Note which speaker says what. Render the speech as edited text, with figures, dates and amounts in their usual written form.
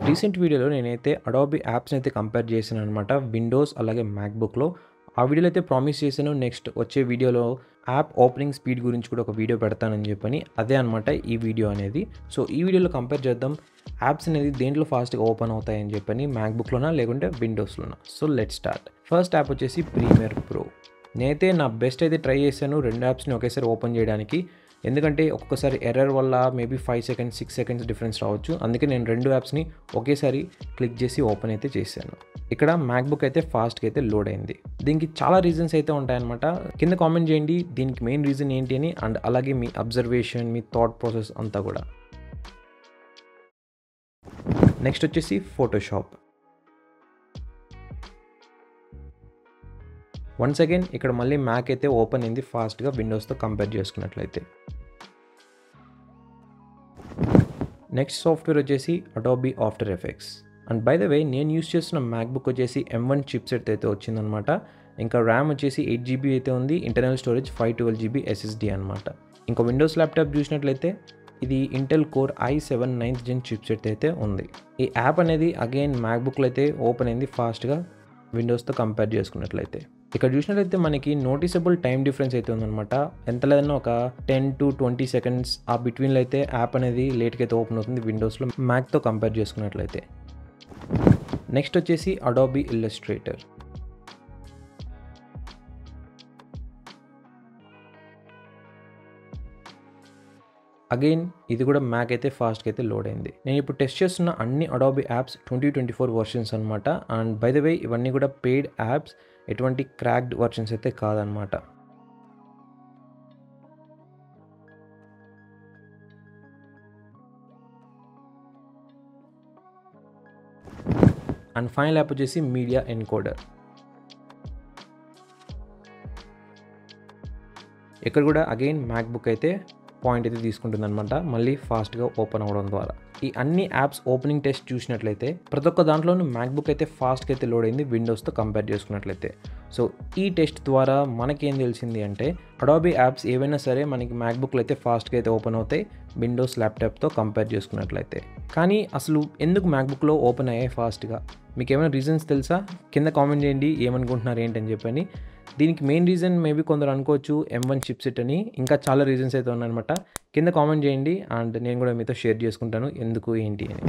Speaker 1: Recent వీడియోలో నేనైతే Adobe యాప్స్ని అయితే కంపేర్ చేశాను అనమాట, విండోస్ అలాగే మ్యాక్బుక్లో. ఆ వీడియోలో అయితే ప్రామిస్ చేశాను, నెక్స్ట్ వచ్చే వీడియోలో యాప్ ఓపెనింగ్ స్పీడ్ గురించి కూడా ఒక వీడియో పెడతానని చెప్పని. అదే అనమాట ఈ వీడియో అనేది. సో ఈ వీడియోలో కంపేర్ చేద్దాం యాప్స్ అనేది దేంట్లో ఫాస్ట్గా ఓపెన్ అవుతాయని చెప్పని, మ్యాక్బుక్లోనా లేకుంటే విండోస్లోనా. So let start. First app వచ్చేసి ప్రీమియర్ ప్రో. నేనైతే నా బెస్ట్ అయితే ట్రై చేశాను రెండు యాప్స్ని ఒకేసారి ఓపెన్ చేయడానికి. ఎందుకంటే ఒక్కొక్కసారి ఎర్రర్ వల్ల మేబీ 5 సెకండ్స్ 6 సెకండ్స్ డిఫరెన్స్ రావచ్చు. అందుకే నేను రెండు యాప్స్ని ఒకేసారి క్లిక్ చేసి ఓపెన్ అయితే చేశాను. ఇక్కడ మ్యాక్బుక్ అయితే ఫాస్ట్గా అయితే లోడ్ అయింది. దీనికి చాలా రీజన్స్ అయితే ఉంటాయన్నమాట. కింద కామెంట్ చేయండి దీనికి మెయిన్ రీజన్ ఏంటి అని, అండ్ అలాగే మీ అబ్జర్వేషన్, మీ థాట్ ప్రాసెస్ అంతా కూడా. నెక్స్ట్ వచ్చేసి ఫోటోషాప్. వన్స్ అగైన్ ఇక్కడ మళ్ళీ మ్యాక్ అయితే ఓపెన్ అయింది ఫాస్ట్గా విండోస్తో కంపేర్ చేసుకున్నట్లయితే. నెక్స్ట్ సాఫ్ట్వేర్ వచ్చేసి Adobe after effects. And by the way నేను యూస్ చేస్తున్న మ్యాక్బుక్ వచ్చేసి M1 చిప్సెట్ అయితే వచ్చిందనమాట. ఇంకా ర్యామ్ వచ్చేసి 8GB అయితే ఉంది, ఇంటర్నల్ స్టోరేజ్ 512GB SSD అనమాట. ఇంకా విండోస్ ల్యాప్టాప్ చూసినట్లయితే ఇది Intel core i7 9th gen chipset అయితే ఉంది. ఈ యాప్ అనేది అగైన్ మ్యాక్బుక్లో అయితే ఓపెన్ అయింది ఫాస్ట్గా విండోస్తో కంపేర్ చేసుకున్నట్లయితే. ఇక్కడ చూసినట్లయితే మనకి నోటీసబుల్ టైం డిఫరెన్స్ అయితే ఉందన్నమాట. ఎంత లేదన్నా ఒక 10 to 20 సెకండ్స్ ఆ బిట్వీన్లో అయితే యాప్ అనేది లేట్గా అయితే ఓపెన్ అవుతుంది విండోస్లో మ్యాక్తో కంపేర్ చేసుకున్నట్లయితే. నెక్స్ట్ వచ్చేసి అడాబీ ఇల్లస్ట్రేటర్. అగైన్ ఇది కూడా మ్యాక్ అయితే ఫాస్ట్గా అయితే లోడ్ అయింది. నేను ఇప్పుడు టెస్ట్ చేస్తున్న అన్ని అడాబీ యాప్స్ 2024 వర్షన్స్ అనమాట. అండ్ బై ద వే ఇవన్నీ కూడా పెయిడ్ యాప్స్, ఎటువంటి క్రాక్డ్ వర్షన్స్ అయితే కాదనమాట. అండ్ ఫైనల్ యాప్ వచ్చేసి మీడియా ఎన్కోడర్. ఇక్కడ కూడా అగైన్ మ్యాక్బుక్ అయితే పాయింట్ అయితే తీసుకుంటుంది అనమాట, మళ్ళీ ఫాస్ట్గా ఓపెన్ అవ్వడం ద్వారా. ఈ అన్ని యాప్స్ ఓపెనింగ్ టెస్ట్ చూసినట్లయితే ప్రతి ఒక్క దాంట్లోనూ మ్యాక్బుక్ అయితే ఫాస్ట్గా అయితే లోడ్ అయింది విండోస్తో కంపేర్ చేసుకున్నట్లయితే. సో ఈ టెస్ట్ ద్వారా మనకేం తెలిసింది అంటే అడాబీ యాప్స్ ఏవైనా సరే మనకి మ్యాక్బుక్లో అయితే ఫాస్ట్గా అయితే ఓపెన్ అవుతాయి విండోస్ ల్యాప్టాప్తో కంపేర్ చేసుకున్నట్లయితే. కానీ అసలు ఎందుకు మ్యాక్బుక్లో ఓపెన్ అయ్యాయి ఫాస్ట్గా? మీకు ఏమైనా రీజన్స్ తెలుసా? కింద కామెంట్ చేయండి ఏమనుకుంటున్నారు ఏంటని చెప్పని. దీనికి మెయిన్ రీజన్ మేబీ కొందరు అనుకోవచ్చు M1 చిప్సెట్ అని, ఇంకా చాలా రీజన్స్ అయితే ఉన్నాయన్నమాట. కింద కామెంట్ చేయండి అండ్ నేను కూడా మీతో షేర్ చేసుకుంటాను ఎందుకు ఏంటి అని.